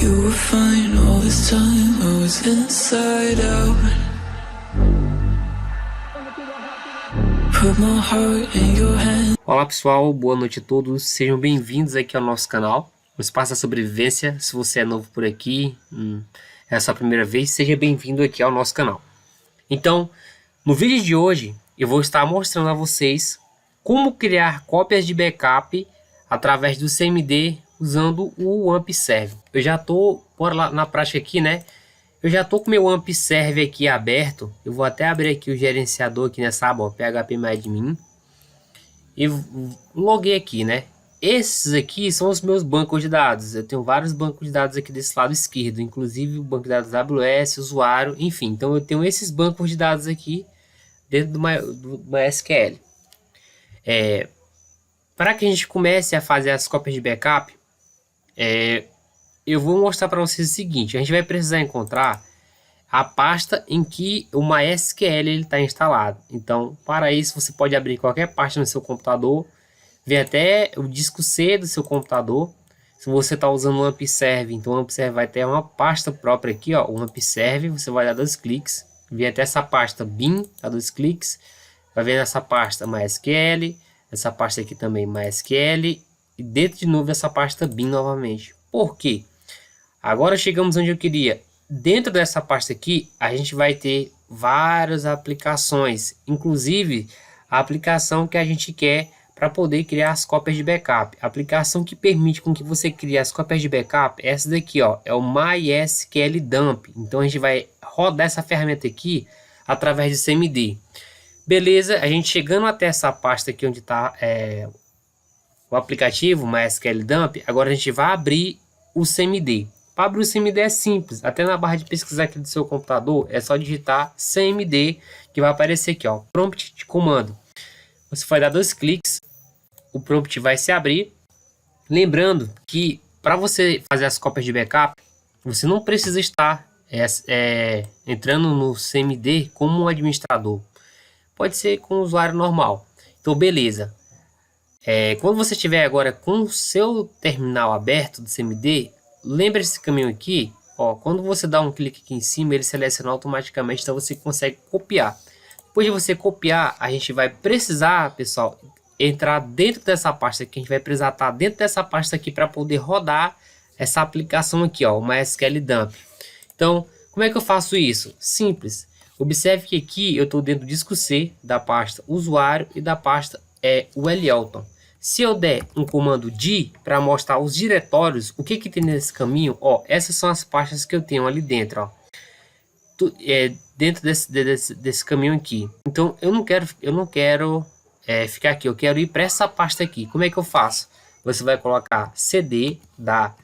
You were fine all this time, I was inside out. Put my heart in your hand. Olá pessoal, boa noite a todos, sejam bem-vindos aqui ao nosso canal, o Espaço da Sobrevivência. Se você é novo por aqui, é a sua primeira vez, seja bem-vindo aqui ao nosso canal. Então, no vídeo de hoje, eu vou estar mostrando a vocês como criar cópias de backup através do CMD usando o AmpServe. Eu já estou na prática aqui, né? Eu já estou com meu AmpServe aqui aberto. Eu vou até abrir aqui o gerenciador aqui nessa aba, ó, phpMyAdmin. E loguei aqui, né? Esses aqui são os meus bancos de dados. Eu tenho vários bancos de dados aqui desse lado esquerdo, inclusive o banco de dados AWS, usuário, enfim. Então eu tenho esses bancos de dados aqui dentro do MySQL. Para que a gente comece a fazer as cópias de backup, eu vou mostrar para vocês o seguinte: a gente vai precisar encontrar a pasta em que o MySQL está instalado. Então, para isso, você pode abrir qualquer pasta no seu computador, ver até o disco C do seu computador. Se você está usando o AmpServe, então o AmpServe vai ter uma pasta própria aqui, ó, o AmpServe. Você vai dar 2 cliques, ver até essa pasta bin, dá 2 cliques, vai ver nessa pasta MySQL, essa pasta aqui também MySQL, e dentro de novo essa pasta bin novamente. Por quê? Agora chegamos onde eu queria. Dentro dessa pasta aqui, a gente vai ter várias aplicações, inclusive a aplicação que a gente quer para poder criar as cópias de backup. A aplicação que permite com que você crie as cópias de backup é essa daqui, ó, é o MySQL Dump. Então a gente vai rodar essa ferramenta aqui através do CMD. Beleza, a gente chegando até essa pasta aqui onde está o aplicativo MySQL Dump, agora a gente vai abrir o CMD. Para abrir o CMD é simples, até na barra de pesquisar aqui do seu computador é só digitar CMD que vai aparecer aqui, ó, prompt de comando. Você vai dar 2 cliques, o prompt vai se abrir. Lembrando que para você fazer as cópias de backup, você não precisa estar entrando no CMD como um administrador. Pode ser com o usuário normal. Então beleza. Quando você estiver agora com o seu terminal aberto do CMD, lembra esse caminho aqui, ó, quando você dá um clique aqui em cima, ele seleciona automaticamente, então você consegue copiar. Depois de você copiar, a gente vai precisar, pessoal, entrar dentro dessa pasta aqui, a gente vai precisar estar dentro dessa pasta aqui para poder rodar essa aplicação aqui, ó, o MySQL Dump. Então, como é que eu faço isso? Simples. Observe que aqui eu estou dentro do disco C da pasta usuário e da pasta Welton. Se eu der um comando D para mostrar os diretórios, o que tem nesse caminho? Ó, essas são as pastas que eu tenho ali dentro, ó. Dentro desse caminho aqui. Então eu não quero ficar aqui, eu quero ir para essa pasta aqui. Como é que eu faço? Você vai colocar CD, dá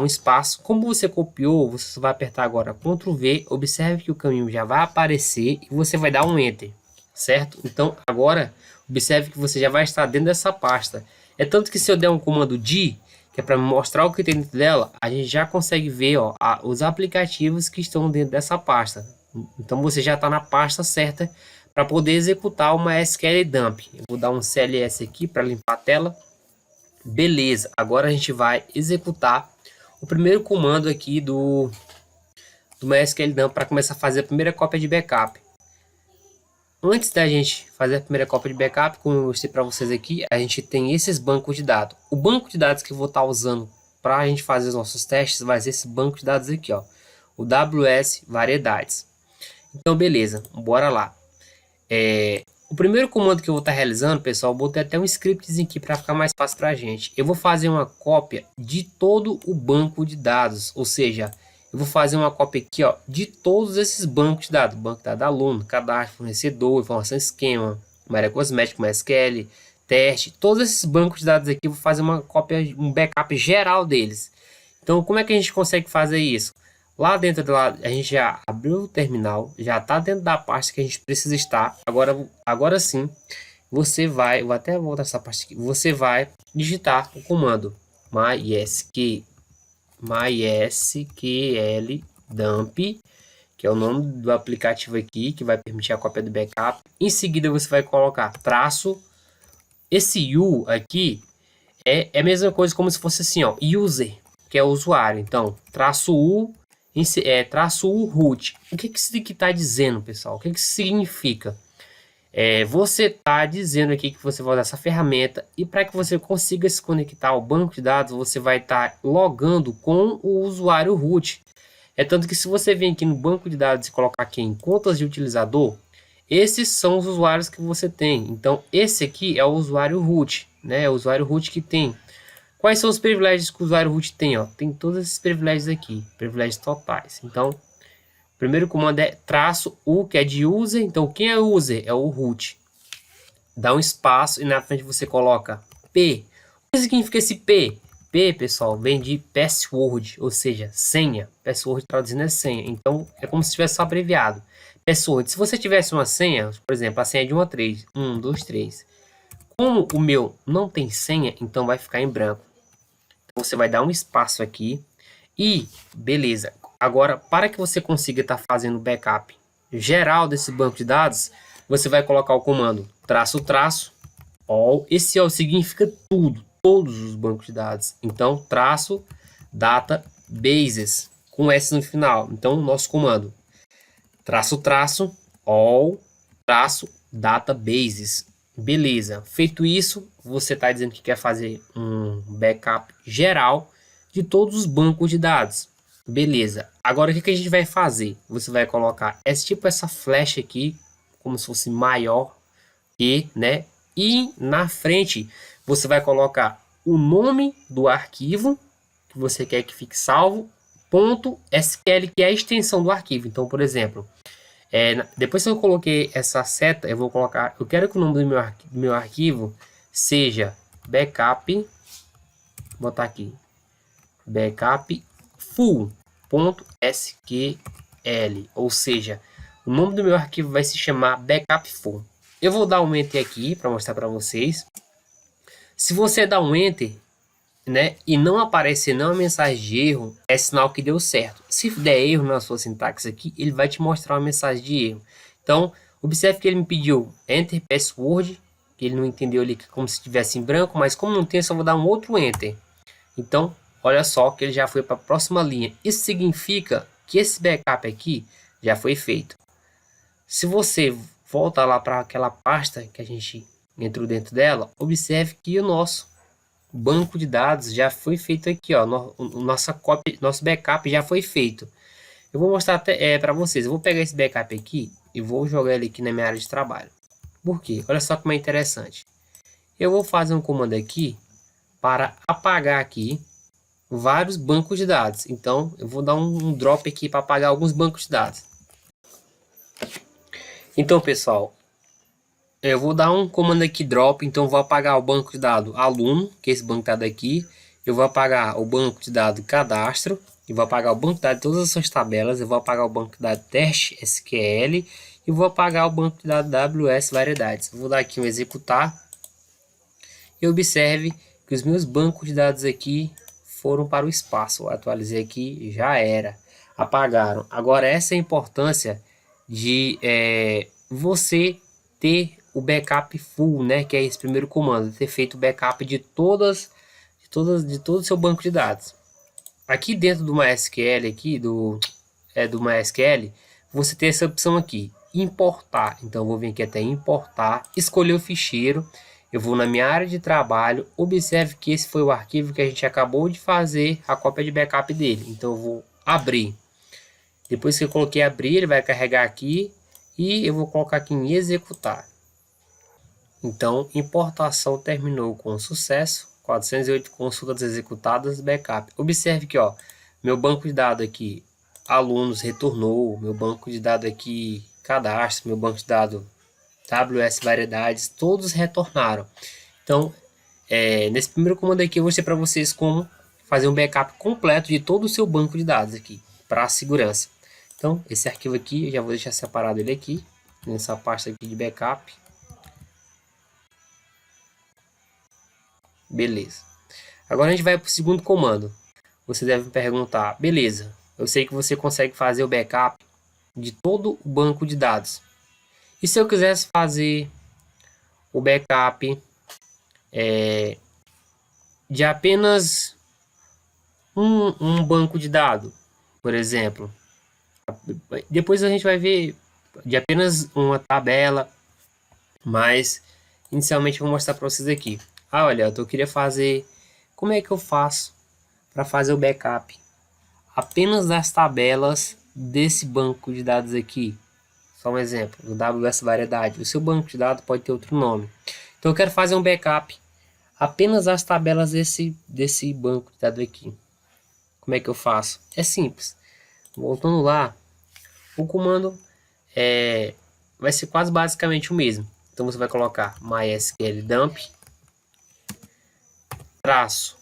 um espaço. Como você copiou, você só vai apertar agora Ctrl V. Observe que o caminho já vai aparecer e você vai dar um Enter, certo? Então agora observe que você já vai estar dentro dessa pasta. É tanto que se eu der um comando D, que é para mostrar o que tem dentro dela, a gente já consegue ver, ó, os aplicativos que estão dentro dessa pasta. Então você já está na pasta certa para poder executar uma MySQL Dump. Eu vou dar um CLS aqui para limpar a tela. Beleza, agora a gente vai executar o primeiro comando aqui do MySQL Dump para começar a fazer a primeira cópia de backup. Antes da gente fazer a primeira cópia de backup, como eu mostrei para vocês aqui, a gente tem esses bancos de dados. O banco de dados que eu vou estar usando para a gente fazer os nossos testes vai ser esse banco de dados aqui, ó, o AWS Variedades. Então beleza, bora lá. O primeiro comando que eu vou estar realizando, pessoal, eu botei até um scriptzinho aqui para ficar mais fácil para a gente. Eu vou fazer uma cópia de todo o banco de dados, ou seja, eu vou fazer uma cópia aqui, ó, de todos esses bancos de dados. Banco de dados aluno, cadastro, fornecedor, informação esquema, área cosmética, MySQL, teste. Todos esses bancos de dados aqui, eu vou fazer uma cópia, um backup geral deles. Então, como é que a gente consegue fazer isso? Lá dentro a gente já abriu o terminal, já está dentro da pasta que a gente precisa estar. Agora sim, você vai, vou até voltar essa parte aqui. Você vai digitar o comando MySQL Dump, que é o nome do aplicativo aqui, que vai permitir a cópia do backup. Em seguida você vai colocar traço. Esse U aqui é a mesma coisa como se fosse assim, ó, user. que é o usuário. Então, -u, -u root. O que isso aqui está dizendo, pessoal? O que isso significa? Você está dizendo aqui que você vai usar essa ferramenta e para que você consiga se conectar ao banco de dados, você vai estar logando com o usuário root. É tanto que se você vir aqui no banco de dados e colocar aqui em contas de utilizador, esses são os usuários que você tem. Então, esse aqui é o usuário root, né? É o usuário root que tem. Quais são os privilégios que o usuário root tem? Ó? Tem todos esses privilégios aqui, privilégios totais. Então, o primeiro comando é -u, que é de user. Então, quem é o user? É o root. Dá um espaço e na frente você coloca P. O que significa esse P? P, pessoal, vem de password, ou seja, senha. Password traduzindo é senha. Então, é como se tivesse abreviado. Password. Se você tivesse uma senha, por exemplo, a senha é de 1 a 3. 1, 2, 3. Como o meu não tem senha, então vai ficar em branco. Então, você vai dar um espaço aqui. E, beleza. Agora, para que você consiga estar fazendo backup geral desse banco de dados, você vai colocar o comando --all. Esse all significa tudo, todos os bancos de dados. Então, --databases, com S no final. Então, nosso comando --all --databases. Beleza. Feito isso, você está dizendo que quer fazer um backup geral de todos os bancos de dados. Beleza. Agora, o que a gente vai fazer? Você vai colocar essa flecha aqui, como se fosse maior que, né? E na frente, você vai colocar o nome do arquivo que você quer que fique salvo, .sql, que é a extensão do arquivo. Então, por exemplo, depois que eu coloquei essa seta, eu vou colocar, eu quero que o nome do meu arquivo seja backup, vou botar aqui, backup full.sql, ou seja, o nome do meu arquivo vai se chamar backup full. Eu vou dar um enter aqui para mostrar para vocês. Se você dá um enter, né, e não aparecer nenhuma mensagem de erro, é sinal que deu certo. Se der erro na sua sintaxe aqui, ele vai te mostrar uma mensagem de erro. Então, observe que ele me pediu enter password, que ele não entendeu ali como se estivesse em branco, mas como não tem, eu só vou dar um outro enter. Então, olha só que ele já foi para a próxima linha. Isso significa que esse backup aqui já foi feito. Se você volta lá para aquela pasta que a gente entrou dentro dela, observe que o nosso banco de dados já foi feito aqui, ó, nossa cópia, nosso backup já foi feito. Eu vou mostrar até para vocês. Eu vou pegar esse backup aqui e vou jogar ele aqui na minha área de trabalho. Por quê? Olha só como é interessante. Eu vou fazer um comando aqui para apagar aqui vários bancos de dados. Então, eu vou dar um drop aqui para apagar alguns bancos de dados. Então, pessoal, eu vou dar um comando aqui drop. Então, eu vou apagar o banco de dados aluno, que é esse banco de dados aqui. Eu vou apagar o banco de dados cadastro. Eu vou apagar o banco de dados de todas as suas tabelas. Eu vou apagar o banco de dados teste SQL. E vou apagar o banco de dados AWS variedades. Eu vou dar aqui um executar. E observe que os meus bancos de dados aqui foram para o espaço. Eu atualizei aqui, já era. Apagaram. Agora, essa é a importância de você ter o backup full, né? Que é esse primeiro comando, ter feito o backup de todo o seu banco de dados. Aqui dentro do MySQL, aqui do MySQL, você tem essa opção aqui, importar. Então, eu vou vir aqui até importar, escolher o ficheiro. Eu vou na minha área de trabalho, observe que esse foi o arquivo que a gente acabou de fazer a cópia de backup dele. Então, eu vou abrir. Depois que eu coloquei abrir, ele vai carregar aqui e eu vou colocar aqui em executar. Então, importação terminou com sucesso. 408 consultas executadas, backup. Observe que, ó, meu banco de dados aqui, alunos, retornou. Meu banco de dados aqui, cadastro. Meu banco de dados, AWS variedades, todos retornaram. Então, nesse primeiro comando aqui, eu vou mostrar para vocês como fazer um backup completo de todo o seu banco de dados aqui, para a segurança. Então, esse arquivo aqui, eu já vou deixar separado ele aqui, nessa pasta aqui de backup. Beleza. Agora a gente vai para o segundo comando. Você deve me perguntar, beleza, eu sei que você consegue fazer o backup de todo o banco de dados. E se eu quisesse fazer o backup de apenas um banco de dados, por exemplo. Depois a gente vai ver de apenas uma tabela, mas inicialmente eu vou mostrar para vocês aqui. Olha, eu queria fazer, como é que eu faço para fazer o backup apenas das tabelas desse banco de dados aqui? Só um exemplo, o AWS Variedade. O seu banco de dados pode ter outro nome. Então eu quero fazer um backup apenas das tabelas desse banco de dados aqui. Como é que eu faço? É simples. Voltando lá, o comando vai ser quase basicamente o mesmo. Então você vai colocar mysql dump traço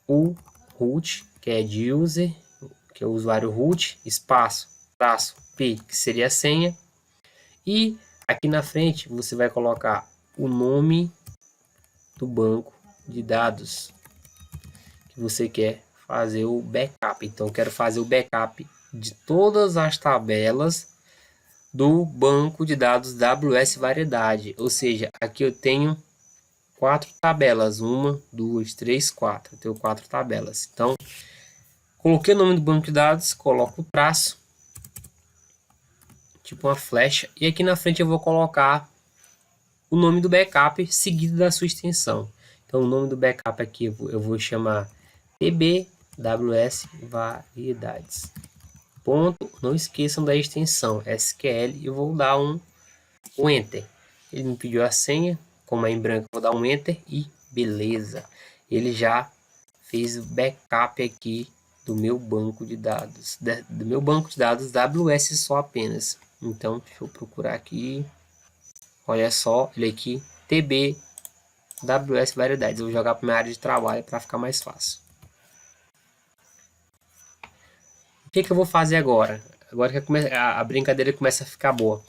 o root, que é de user, que é o usuário root, espaço, traço p, que seria a senha. E aqui na frente você vai colocar o nome do banco de dados que você quer fazer o backup. Então eu quero fazer o backup de todas as tabelas do banco de dados AWS Variedade. Ou seja, aqui eu tenho 4 tabelas. 1, 2, 3, 4. Eu tenho 4 tabelas. Então, coloquei o nome do banco de dados, coloco o traço, tipo uma flecha. E aqui na frente eu vou colocar o nome do backup seguido da sua extensão. Então, o nome do backup aqui eu vou chamar TBWS Variedades. Ponto, não esqueçam da extensão SQL e eu vou dar um Enter. Ele me pediu a senha, como é em branco, vou dar um Enter e beleza. Ele já fez o backup aqui do meu banco de dados, AWS só apenas. Então, deixa eu procurar aqui. Olha só, ele aqui, TBWS Variedades. Eu vou jogar para minha área de trabalho para ficar mais fácil. O que eu vou fazer agora? Agora que a brincadeira começa a ficar boa.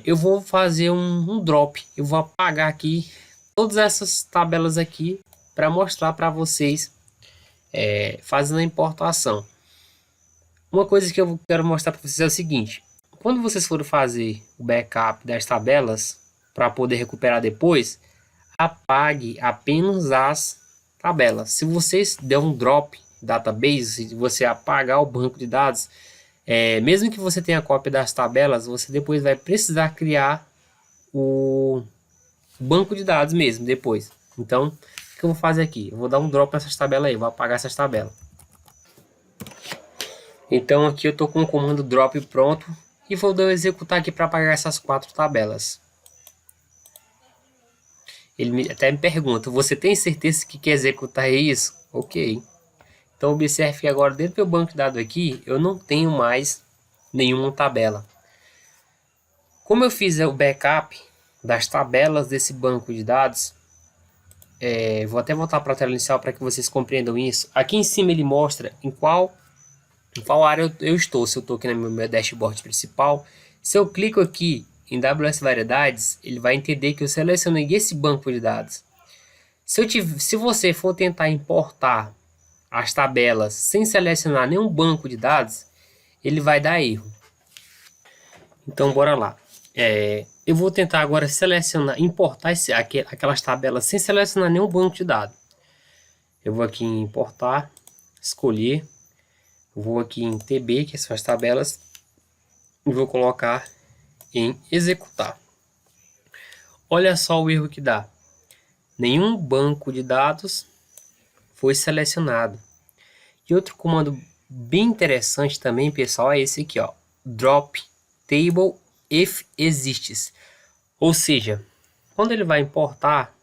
Eu vou fazer um drop. Eu vou apagar aqui todas essas tabelas aqui para mostrar para vocês fazendo a importação. Uma coisa que eu quero mostrar para vocês é o seguinte: quando vocês forem fazer o backup das tabelas para poder recuperar depois, apague apenas as tabelas. Se vocês der um drop database, se você apagar o banco de dados, mesmo que você tenha cópia das tabelas, você depois vai precisar criar o banco de dados mesmo depois. Então, o que eu vou fazer aqui? Eu vou dar um drop nessas tabelas aí, vou apagar essas tabelas. Então aqui eu estou com o comando drop pronto e vou executar aqui para apagar essas 4 tabelas. Ele até me pergunta: você tem certeza que quer executar isso? Ok. Então observe que agora dentro do meu banco de dados aqui eu não tenho mais nenhuma tabela. Como eu fiz o backup das tabelas desse banco de dados, vou até voltar para a tela inicial para que vocês compreendam isso. Aqui em cima ele mostra em qual área eu estou. Se eu estou aqui no meu dashboard principal, se eu clico aqui em AWS Variedades, ele vai entender que eu selecionei esse banco de dados. Se você for tentar importar as tabelas sem selecionar nenhum banco de dados, ele vai dar erro. Então bora lá. Eu vou tentar agora importar aquelas tabelas sem selecionar nenhum banco de dados. Eu vou aqui em importar, escolher, vou aqui em TB, que são as tabelas, e vou colocar em executar. Olha só o erro que dá. Nenhum banco de dados foi selecionado. E outro comando bem interessante também, pessoal, é esse aqui, ó, drop table if exists. Ou seja, quando ele vai importar,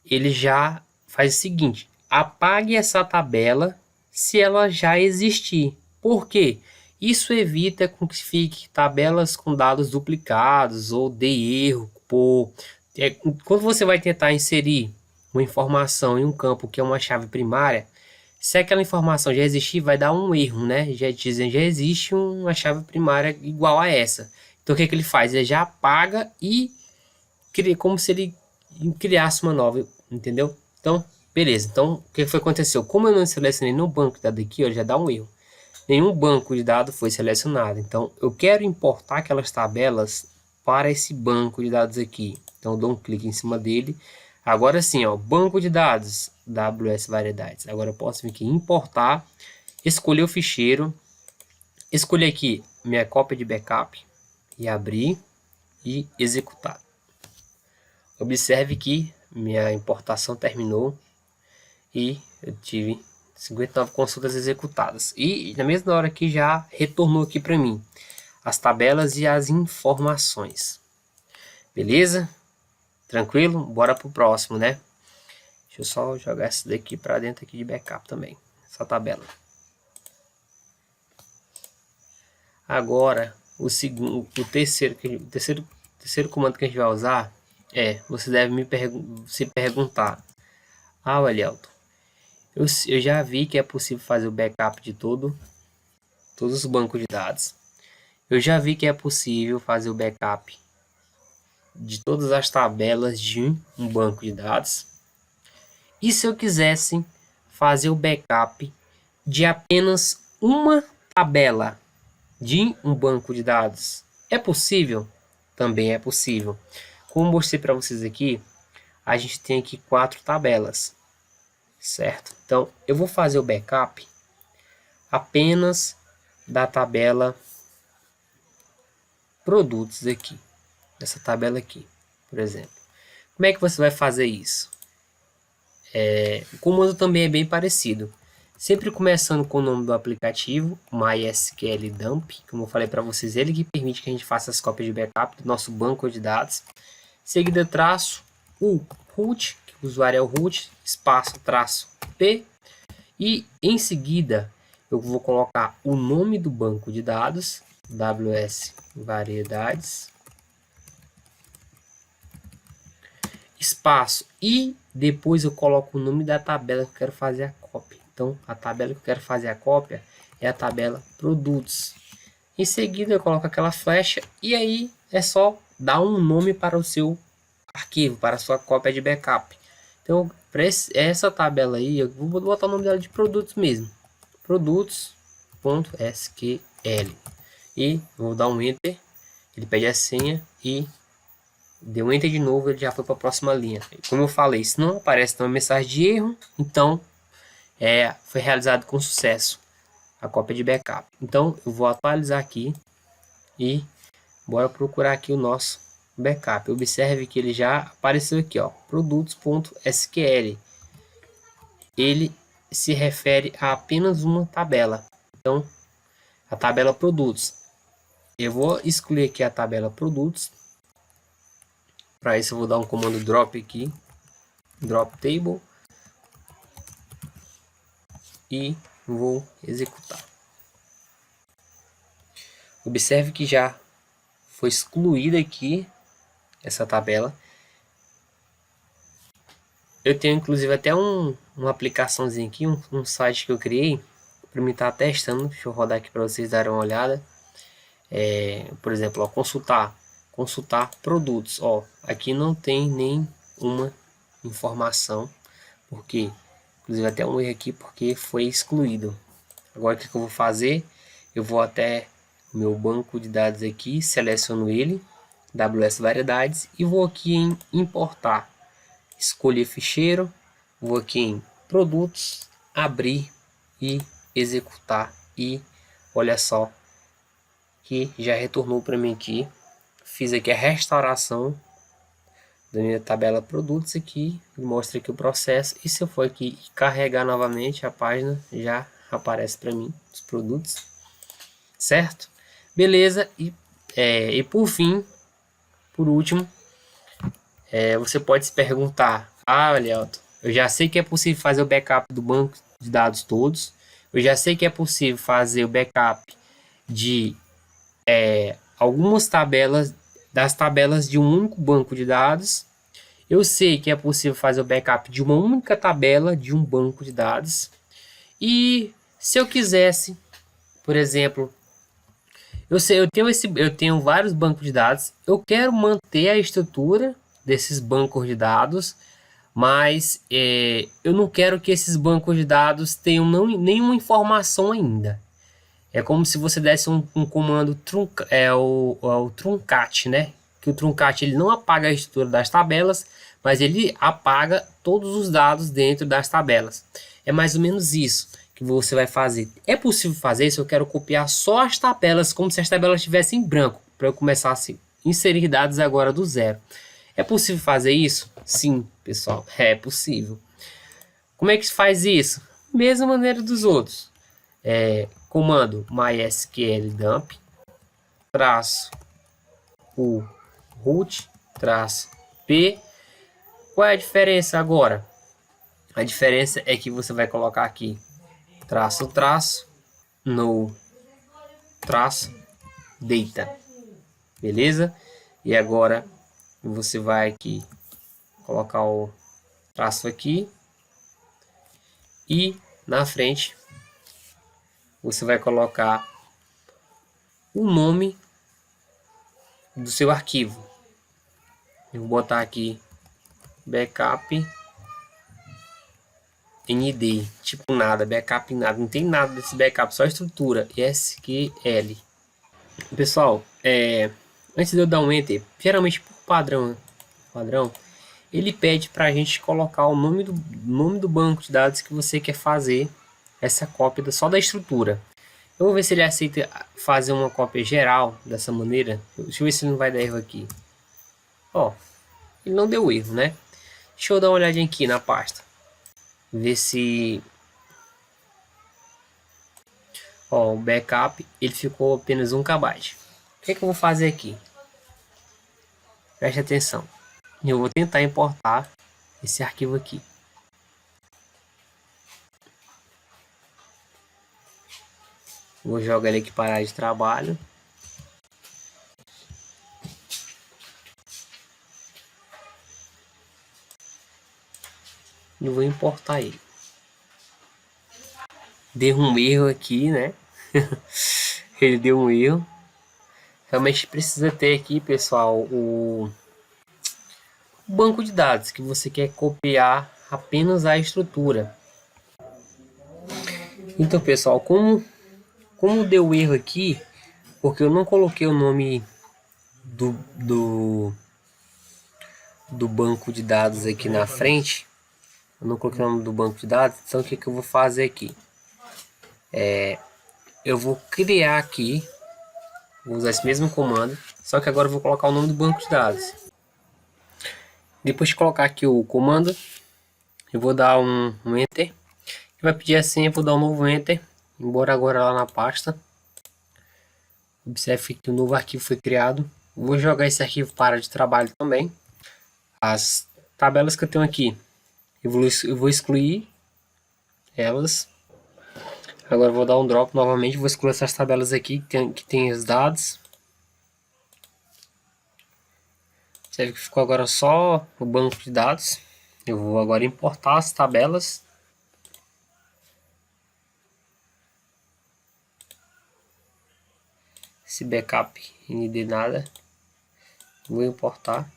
ele já faz o seguinte: apague essa tabela se ela já existir. Por quê? Isso evita com que fique tabelas com dados duplicados ou dê erro. Quando você vai tentar inserir uma informação em um campo que é uma chave primária, se aquela informação já existir, vai dar um erro, né? Já existe uma chave primária igual a essa. Então o que ele faz? Ele já apaga e cria como se ele criasse uma nova, entendeu? Então, beleza. Então, o que foi aconteceu? Como eu não selecionei no banco de dados aqui, ó, já dá um erro. Nenhum banco de dados foi selecionado. Então, eu quero importar aquelas tabelas para esse banco de dados aqui. Então, eu dou um clique em cima dele. Agora sim, ó, banco de dados, AWS Variedades. Agora eu posso vir aqui em importar, escolher o ficheiro, escolher aqui minha cópia de backup e abrir e executar. Observe que minha importação terminou e eu tive 59 consultas executadas. E na mesma hora que já retornou aqui para mim as tabelas e as informações. Beleza? Tranquilo? Bora pro próximo, né? Deixa eu só jogar essa daqui para dentro aqui de backup também. Essa tabela. Agora, o terceiro comando que a gente vai usar é, você deve se perguntar, Elielton, eu já vi que é possível fazer o backup de todos os bancos de dados. Eu já vi que é possível fazer o backup de todas as tabelas de um banco de dados. E se eu quisesse fazer o backup de apenas uma tabela de um banco de dados? É possível? Também é possível. Como mostrei para vocês aqui, a gente tem aqui 4 tabelas, certo? Então, eu vou fazer o backup apenas da tabela produtos aqui, dessa tabela aqui, por exemplo. Como é que você vai fazer isso? O comando também é bem parecido. Sempre começando com o nome do aplicativo, MySQL Dump, como eu falei para vocês, ele que permite que a gente faça as cópias de backup do nosso banco de dados. Seguida traço o root, que o usuário é o root, espaço traço P. E em seguida eu vou colocar o nome do banco de dados, AWS Variedades, espaço, e depois eu coloco o nome da tabela que eu quero fazer a cópia. Então, a tabela que eu quero fazer a cópia é a tabela produtos. Em seguida, eu coloco aquela flecha e aí é só dar um nome para o seu arquivo, para a sua cópia de backup. Então, para essa tabela aí, eu vou botar o nome dela de produtos mesmo. Produtos.sql. E vou dar um Enter. Ele pede a senha e deu Enter de novo, ele já foi para a próxima linha. Como eu falei, se não aparece uma mensagem de erro, então foi realizado com sucesso a cópia de backup. Então eu vou atualizar aqui e bora procurar aqui o nosso backup. Observe que ele já apareceu aqui, ó, produtos.sql. Ele se refere a apenas uma tabela. Então, a tabela produtos. Eu vou excluir aqui a tabela produtos. Para isso eu vou dar um comando drop aqui, drop table, e vou executar. Observe que já foi excluída aqui essa tabela. Eu tenho inclusive até uma aplicaçãozinha aqui, um site que eu criei para mim estar testando. Deixa eu rodar aqui para vocês darem uma olhada. Por exemplo, ó, consultar produtos. Ó, aqui não tem nenhuma informação, porque inclusive até um erro aqui porque foi excluído. Agora o que eu vou fazer? Eu vou até o meu banco de dados aqui, seleciono ele, AWS Variedades, e vou aqui em importar, escolher ficheiro, vou aqui em produtos, abrir e executar, e olha só que já retornou para mim aqui. Fiz aqui a restauração da minha tabela produtos aqui, mostra aqui o processo, e se eu for aqui carregar novamente a página, já aparece para mim os produtos, certo? Beleza, e por fim, por último, você pode se perguntar, Elielton, eu já sei que é possível fazer o backup do banco de dados todos, eu já sei que é possível fazer o backup de algumas tabelas, das tabelas de um único banco de dados. Eu sei que é possível fazer o backup de uma única tabela de um banco de dados. E se eu quisesse, por exemplo, eu tenho vários bancos de dados, eu quero manter a estrutura desses bancos de dados, mas eu não quero que esses bancos de dados tenham nenhuma informação ainda. É como se você desse um comando o truncat, né? Que o truncat ele não apaga a estrutura das tabelas, mas ele apaga todos os dados dentro das tabelas. É mais ou menos isso que você vai fazer. É possível fazer isso? Eu quero copiar só as tabelas, como se as tabelas estivessem em branco, para eu começar a inserir dados agora do zero. É possível fazer isso? Sim, pessoal, é possível. Como é que se faz isso? Mesma maneira dos outros. Comando mysql dump traço o root traço p. Qual é a diferença agora? A diferença é que você vai colocar aqui traço no traço data, beleza? E agora você vai aqui colocar o traço aqui e na frente você vai colocar o nome do seu arquivo. Eu vou botar aqui backup nd, tipo nada, backup nada, não tem nada desse backup, só estrutura SQL. Pessoal, antes de eu dar um enter, geralmente por padrão, ele pede para a gente colocar o nome do banco de dados que você quer fazer essa cópia só da estrutura. Eu vou ver se ele aceita fazer uma cópia geral dessa maneira. Deixa eu ver se ele não vai dar erro aqui. Ó, ele não deu erro, né? Deixa eu dar uma olhadinha aqui na pasta. Ver se... Ó, o backup, ele ficou apenas 1 KB. O que é que eu vou fazer aqui? Preste atenção. Eu vou tentar importar esse arquivo aqui. Vou jogar ele aqui para a área de trabalho. E vou importar ele. Deu um erro aqui, né? Ele deu um erro. Realmente precisa ter aqui, pessoal, o banco de dados que você quer copiar apenas a estrutura. Então, pessoal, como deu erro aqui, porque eu não coloquei o nome do banco de dados aqui na frente, eu não coloquei o nome do banco de dados, então o que eu vou fazer aqui? Eu vou criar aqui, vou usar esse mesmo comando, só que agora eu vou colocar o nome do banco de dados. Depois de colocar aqui o comando, eu vou dar um enter. Vai pedir a senha, eu vou dar um novo enter. Embora agora lá na pasta. Observe que o novo arquivo foi criado. Vou jogar esse arquivo para a área de trabalho também. As tabelas que eu tenho aqui, eu vou excluir elas. Agora eu vou dar um drop novamente. Vou excluir essas tabelas aqui que tem os dados. Observe que ficou agora só o banco de dados. Eu vou agora importar as tabelas. Esse backup nd nada. Vou importar.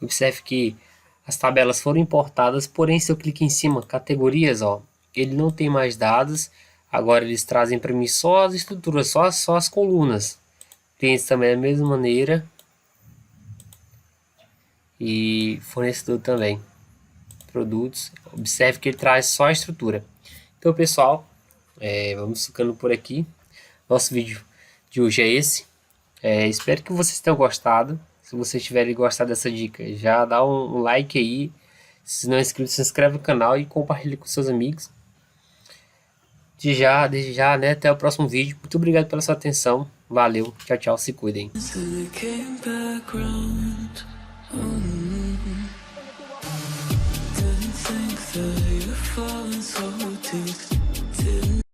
Observe que as tabelas foram importadas, porém se eu clicar em cima, categorias, ó, ele não tem mais dados. Agora eles trazem para mim só as estruturas, só as colunas. Clientes também da mesma maneira. E fornecedor também. Produtos. Observe que ele traz só a estrutura. Então, pessoal, vamos ficando por aqui. Nosso vídeo de hoje é esse. Espero que vocês tenham gostado. Se vocês tiverem gostado dessa dica, já dá um like aí. Se não é inscrito, se inscreve no canal e compartilhe com seus amigos. Desde já, né? Até o próximo vídeo. Muito obrigado pela sua atenção. Valeu. Tchau, tchau. Se cuidem. Didn't think that you're falling so deep.